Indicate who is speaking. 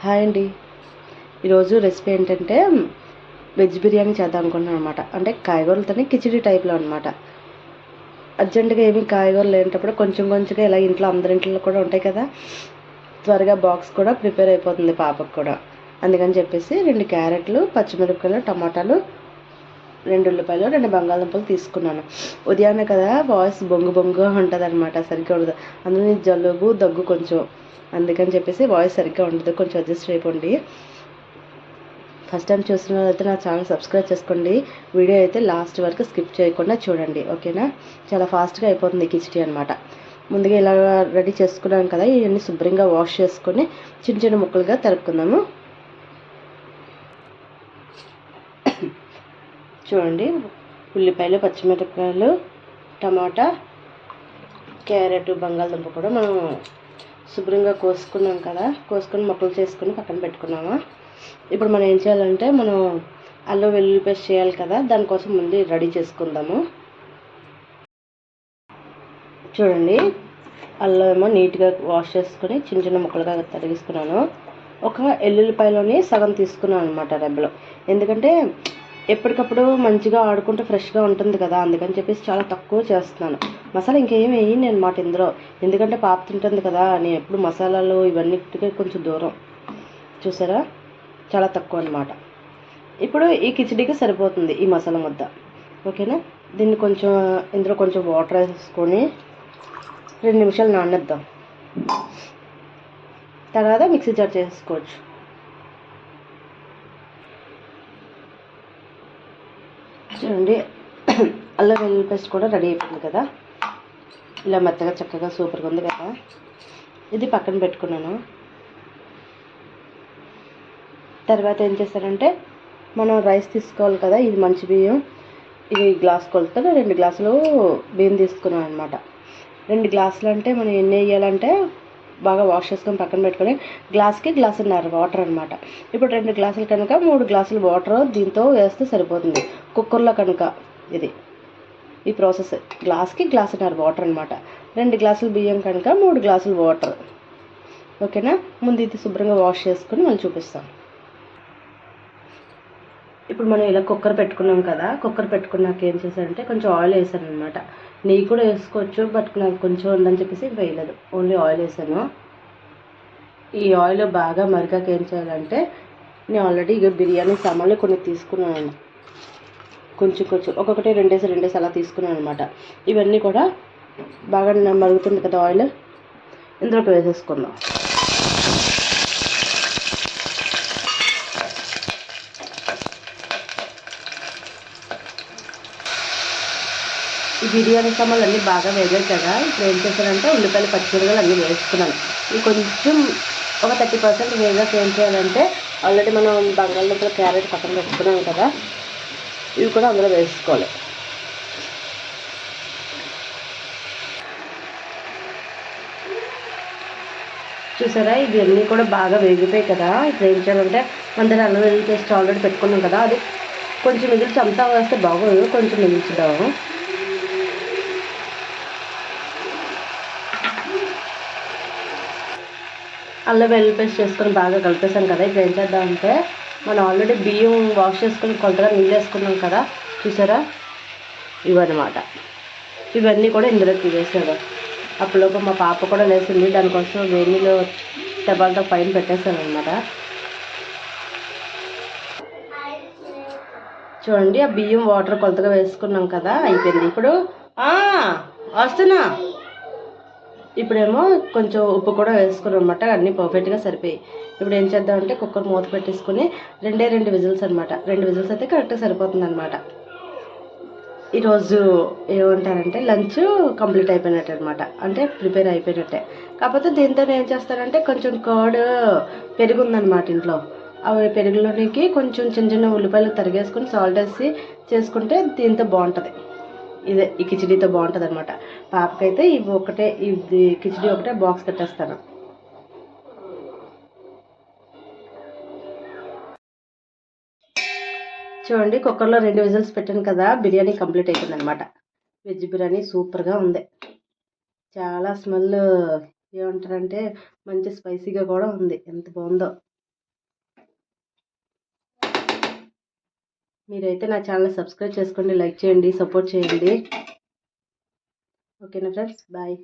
Speaker 1: Hi అండి. ఈరోజు recipe ఏంటంటే వెజ్ బిర్యానీ చేద్దాం అనుకుంటున్నాను అనమాట. అంటే కాయగూరలతోనే కిచిడి టైప్లో అనమాట. అర్జెంటుగా ఏమీ కాయగూరలు లేనప్పుడు కొంచెం కొంచెంగా ఇలా ఇంట్లో అందరి ఇంట్లో కూడా ఉంటాయి కదా, త్వరగా బాక్స్ కూడా ప్రిపేర్ అయిపోతుంది పాపకు కూడా. అందుకని చెప్పేసి 2 క్యారెట్లు, పచ్చిమిరపకాయలు, టమాటాలు, 2 ఉల్లిపాయలు, 2 బంగాళదుంపలు తీసుకున్నాను. ఉదయాన్నే కదా వాయిస్ బొంగుగా ఉంటుంది అనమాట, సరిగ్గా ఉండదు. అందులో జలుబు దగ్గు కొంచెం, అందుకని చెప్పేసి వాయిస్ సరిగ్గా ఉండదు, కొంచెం అడ్జస్ట్ అయిపోండి. ఫస్ట్ టైం చూస్తున్న వాళ్ళైతే నా ఛానల్ సబ్స్క్రైబ్ చేసుకోండి. వీడియో అయితే లాస్ట్ వరకు స్కిప్ చేయకుండా చూడండి, ఓకేనా. చాలా ఫాస్ట్గా అయిపోతుంది కిచిడి అనమాట. ముందుగా ఇలా రెడీ చేసుకున్నాం కదా, ఇవన్నీ శుభ్రంగా వాష్ చేసుకొని చిన్న చిన్న ముక్కలుగా తరుపుకుందాము. చూడండి, ఉల్లిపాయలు, పచ్చిమిరపకాయలు, టమాటా, క్యారెట్, బంగాళదుంప కూడా మనం శుభ్రంగా కోసుకున్నాం కదా, కోసుకొని ముక్కలు చేసుకొని పక్కన పెట్టుకున్నాము. ఇప్పుడు మనం ఏం చేయాలంటే, మనం అల్లం వెల్లుల్లి పేస్ట్ చేయాలి కదా, దానికోసం ముందు రెడీ చేసుకుందాము. చూడండి, అల్లం ఏమో నీట్గా వాష్ చేసుకొని చిన్న చిన్న ముక్కలుగా తరిగిస్తున్నాను. ఒక ఎల్లుల్లిపాయలోని సగం తీసుకున్నాను అనమాట, రెబ్బలో. ఎందుకంటే ఎప్పటికప్పుడు మంచిగా ఆడుకుంటూ ఫ్రెష్గా ఉంటుంది కదా, అందుకని చెప్పేసి చాలా తక్కువ చేస్తున్నాను. మసాలా ఇంకేం వేయను అనమాట ఇందులో, ఎందుకంటే పాప తింటుంది కదా. నేను ఎప్పుడు మసాలాలు ఇవన్నిటికీ కొంచెం దూరం. చూసారా, చాలా తక్కువ అనమాట. ఇప్పుడు ఈ కిచిడికి సరిపోతుంది ఈ మసాలా ముద్ద, ఓకేనా. దీన్ని కొంచెం ఇందులో కొంచెం వాటర్ వేసుకొని 2 నిమిషాలు నాననిద్దాం. తర్వాత మిక్సీ జార్ చేసుకోవచ్చు. చూడండి, అల్లం వెల్లుల్లి పేస్ట్ కూడా రెడీ అయిపోయింది కదా, ఇలా మెత్తగా చక్కగా సూపర్గా ఉంది కదా. ఇది పక్కన పెట్టుకున్నాను. తర్వాత ఏం చేశానంటే, మనం రైస్ తీసుకోవాలి కదా, ఇది మంచి బియ్యం, ఇది గ్లాస్ కొలతలో 2 గ్లాసులు బియ్యం తీసుకున్నాను అనమాట. 2 గ్లాసులు అంటే మనం ఎన్ని వేయాలంటే, బాగా వాష్ చేసుకొని పక్కన పెట్టుకొని గ్లాస్కి గ్లాసున్నర వాటర్ అనమాట. ఇప్పుడు 2 గ్లాసులు కనుక 3 గ్లాసులు వాటర్ దీంతో వేస్తే సరిపోతుంది. కుక్కర్లో కనుక ఈ ప్రాసెస్ గ్లాస్కి గ్లాసున్నర వాటర్ అనమాట. 2 గ్లాసులు బియ్యం కనుక 3 గ్లాసులు వాటర్, ఓకేనా. ముందు ఇది శుభ్రంగా వాష్ చేసుకొని మళ్ళీ చూపిస్తాం. ఇప్పుడు మనం ఇలా కుక్కర్ పెట్టుకున్నాం కదా, కుక్కర్ పెట్టుకున్నాక ఏం చేశానంటే కొంచెం ఆయిల్ వేసాను అనమాట. నెయ్యి కూడా వేసుకోవచ్చు, బట్ నాకు కొంచెం ఉందని చెప్పేసి వేయలేదు, ఓన్లీ ఆయిల్ వేసాను. ఈ ఆయిల్ బాగా మరిగాక ఏం చేయాలంటే, నేను ఆల్రెడీ బిర్యానీ సామాన్లు కొన్ని తీసుకున్నాను, కొంచెం ఒక్కొక్కటి 2 అలా తీసుకున్నాను అనమాట. ఇవన్నీ కూడా బాగా మరుగుతుంది కదా ఆయిల్, ఇందులోకి వేసేసుకుందాం. ఈ బిర్యానీ సామాన్లు అన్నీ బాగా వేగాయి కదా, ఇప్పుడు ఏం చేశానంటే ఉల్లిపాయలు, పచ్చిమిరపకాయలు అన్నీ వేసుకున్నాను. ఇవి కొంచెం ఒక 30% వేగాక ఏం చేయాలంటే, ఆల్రెడీ మనం బంగాళదుంపలు, క్యారెట్ పక్కన పెట్టుకున్నాం కదా, ఇవి కూడా అందులో వేసుకోవాలి. చూసారా, ఇవి అన్నీ కూడా బాగా వేగిపోయాయి కదా. ఇప్పుడు ఏం చేయాలంటే, మన దగ్గర అల్లం వెల్లుల్లి పేస్ట్ ఆల్రెడీ పెట్టుకున్నాం కదా, అది కొంచెం మిగిల్చి అంతా వేస్తే బాగోదు, కొంచెం మిగిల్చుదాము. అల్లం వెల్లుల్లి పేస్ట్ చేసుకొని బాగా కలిపేసాం కదా. ఇప్పుడు ఏం చేద్దామంటే, మనం ఆల్రెడీ బియ్యం వాష్ చేసుకొని కొలతగా నీళ్ళు వేసుకున్నాం కదా, చూసారా, ఇవన్నమాట. ఇవన్నీ కూడా ఇందులోకి వేసాడు. అప్పులోపు మా పాప కూడా లేచింది, దానికోసం వేడి నీళ్ళు టబాల్తో పైన పెట్టేశాను అనమాట. చూడండి, ఆ బియ్యం వాటర్ కొలతగా వేసుకున్నాం కదా, అయిపోయింది. ఇప్పుడు వస్తున్నా. ఇప్పుడేమో కొంచెం ఉప్పు కూడా వేసుకున్నాం అనమాట, అన్నీ పర్ఫెక్ట్గా సరిపోయి. ఇప్పుడు ఏం చేద్దామంటే, కుక్కర్ మూత పెట్టేసుకుని 2 విజిల్స్ అనమాట. 2 విజిల్స్ అయితే కరెక్ట్గా సరిపోతుంది అనమాట. ఈరోజు ఏమంటారంటే లంచ్ కంప్లీట్ అయిపోయినట్టు అనమాట, అంటే ప్రిపేర్ అయిపోయినట్టే. కాకపోతే దీంతో ఏం చేస్తారంటే, కొంచెం కర్డ్ పెరుగు ఉందన్నమాట ఇంట్లో, అవి పెరుగులోనికి కొంచెం చిన్న చిన్న ఉల్లిపాయలు తరిగేసుకొని సాల్ట్ వేసి చేసుకుంటే దీంతో బాగుంటుంది. ఇదే ఈ కిచిడీతో బాగుంటుంది అనమాట. పాపకైతే ఇది కిచిడీ ఒకటే బాక్స్ కట్టేస్తాను. చూడండి, కుక్కర్లో 2 విజిల్స్ పెట్టాను కదా, బిర్యానీ కంప్లీట్ అయిపోయింది అనమాట. వెజ్ బిర్యానీ సూపర్గా ఉంది, చాలా స్మెల్ ఏమంటారంటే మంచి స్పైసీగా కూడా ఉంది, ఎంత బాగుందో. మీరైతే నా ఛానల్ సబ్స్క్రైబ్ చేసుకోండి, లైక్ చేయండి, సపోర్ట్ చేయండి. ఓకేనా ఫ్రెండ్స్, బాయ్.